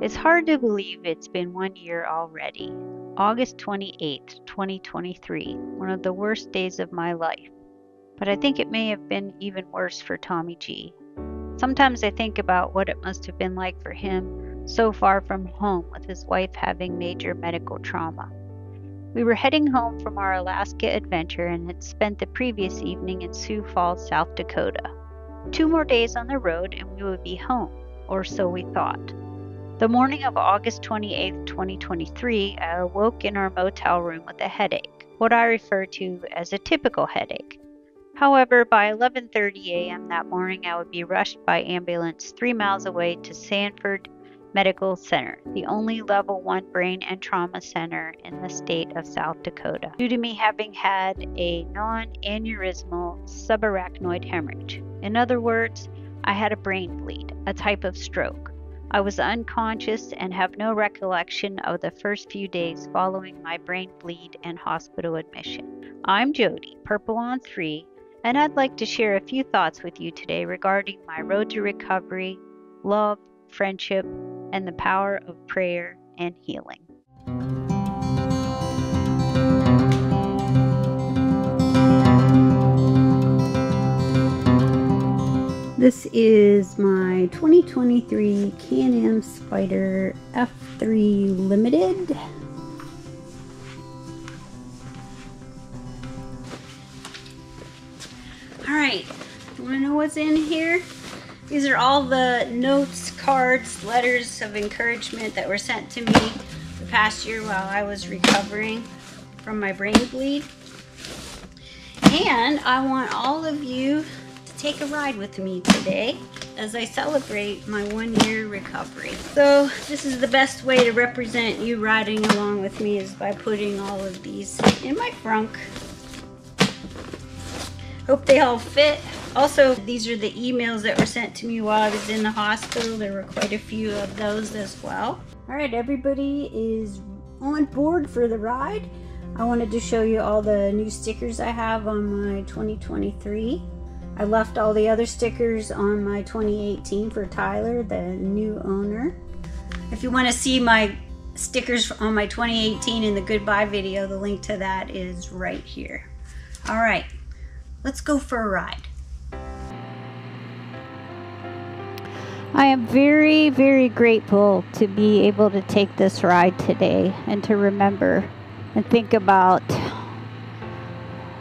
It's hard to believe it's been 1 year already. August 28th, 2023, one of the worst days of my life. But I think it may have been even worse for TommyG. Sometimes I think about what it must have been like for him so far from home with his wife having major medical trauma. We were heading home from our Alaska adventure and had spent the previous evening in Sioux Falls, South Dakota. 2 more days on the road and we would be home, or so we thought. The morning of August 28, 2023, I awoke in our motel room with a headache, what I refer to as a typical headache. However, by 11:30 a.m. that morning, I would be rushed by ambulance 3 miles away to Sanford Medical Center, the only level 1 brain and trauma center in the state of South Dakota, due to me having had a non-aneurysmal subarachnoid hemorrhage. In other words, I had a brain bleed, a type of stroke. I was unconscious and have no recollection of the first few days following my brain bleed and hospital admission. I'm Jody, Purple on 3, and I'd like to share a few thoughts with you today regarding my road to recovery, love, friendship, and the power of prayer and healing. This is my 2023 Can-Am Spyder F3 Limited. Alright, you want to know what's in here? These are all the notes, cards, letters of encouragement that were sent to me the past year while I was recovering from my brain bleed. And I want all of you to take a ride with me today as I celebrate my 1-year recovery. So this is the best way to represent you riding along with me is by putting all of these in my trunk. Hope they all fit. Also, these are the emails that were sent to me while I was in the hospital. There were quite a few of those as well. All right, everybody is on board for the ride. I wanted to show you all the new stickers I have on my 2023. I left all the other stickers on my 2018 for Tyler, the new owner. If you want to see my stickers on my 2018 in the goodbye video, the link to that is right here. All right, let's go for a ride. I am very, very grateful to be able to take this ride today and to remember and think about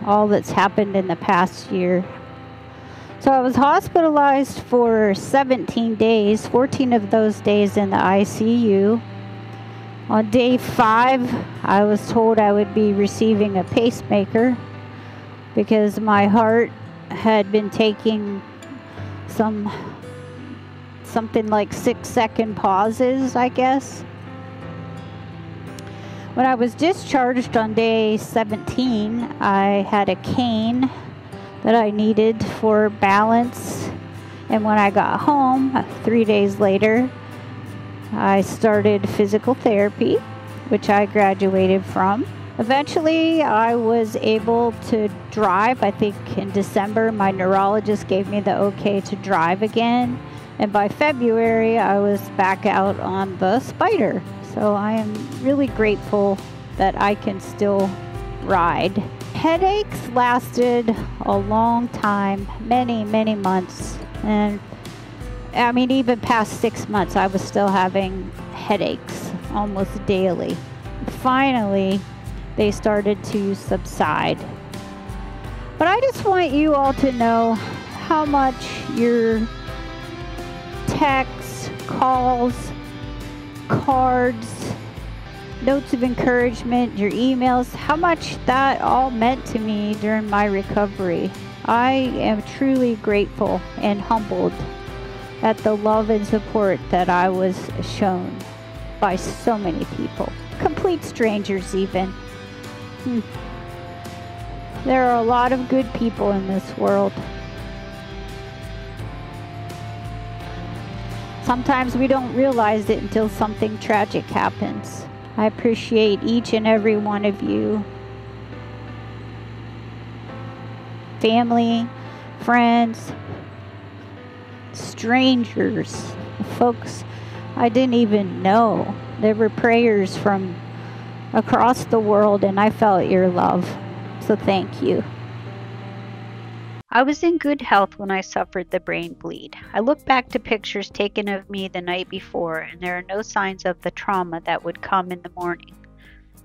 all that's happened in the past year. So I was hospitalized for 17 days, 14 of those days in the ICU. On day 5, I was told I would be receiving a pacemaker because my heart had been taking something like 6-second pauses, I guess. When I was discharged on day 17, I had a cane that I needed for balance. And when I got home 3 days later, I started physical therapy, which I graduated from. Eventually, I was able to drive. I think in December, my neurologist gave me the okay to drive again. And by February, I was back out on the Spyder. So I am really grateful that I can still ride. Headaches lasted a long time, many, many months. And I mean, even past 6 months, I was still having headaches almost daily. Finally, they started to subside. But I just want you all to know how much your texts, calls, cards, notes of encouragement, your emails, how much that all meant to me during my recovery. I am truly grateful and humbled at the love and support that I was shown by so many people, complete strangers even. There are a lot of good people in this world. Sometimes we don't realize it until something tragic happens. I appreciate each and every one of you. Family, friends, strangers, folks I didn't even know. There were prayers from across the world, and I felt your love. So thank you. I was in good health when I suffered the brain bleed. I look back to pictures taken of me the night before, and there are no signs of the trauma that would come in the morning.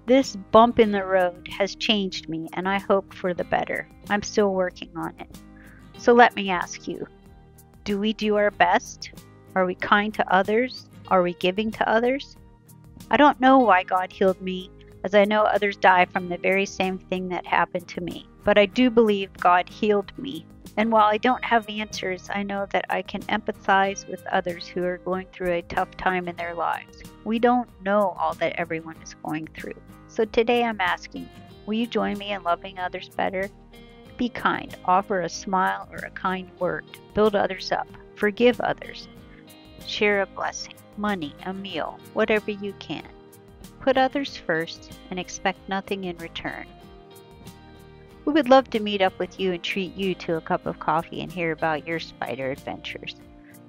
This bump in the road has changed me, and I hope for the better. I'm still working on it. So let me ask you, do we do our best? Are we kind to others? Are we giving to others? I don't know why God healed me, as I know others die from the very same thing that happened to me. But I do believe God healed me. And while I don't have answers, I know that I can empathize with others who are going through a tough time in their lives. We don't know all that everyone is going through. So today I'm asking you, will you join me in loving others better? Be kind. Offer a smile or a kind word. Build others up. Forgive others. Share a blessing, money, a meal, whatever you can. Put others first and expect nothing in return. We would love to meet up with you and treat you to a cup of coffee and hear about your Spyder adventures.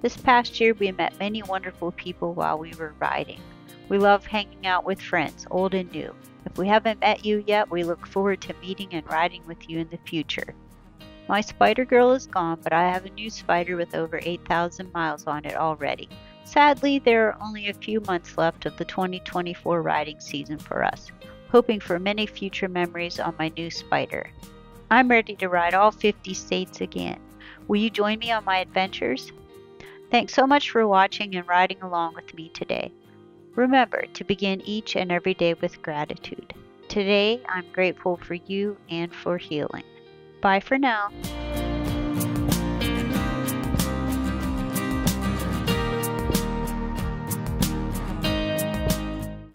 This past year we met many wonderful people while we were riding. We love hanging out with friends, old and new. If we haven't met you yet, we look forward to meeting and riding with you in the future. My Spyder girl is gone, but I have a new Spyder with over 8,000 miles on it already. Sadly, there are only a few months left of the 2024 riding season for us, hoping for many future memories on my new Spyder. I'm ready to ride all 50 states again. Will you join me on my adventures? Thanks so much for watching and riding along with me today. Remember to begin each and every day with gratitude. Today, I'm grateful for you and for healing. Bye for now.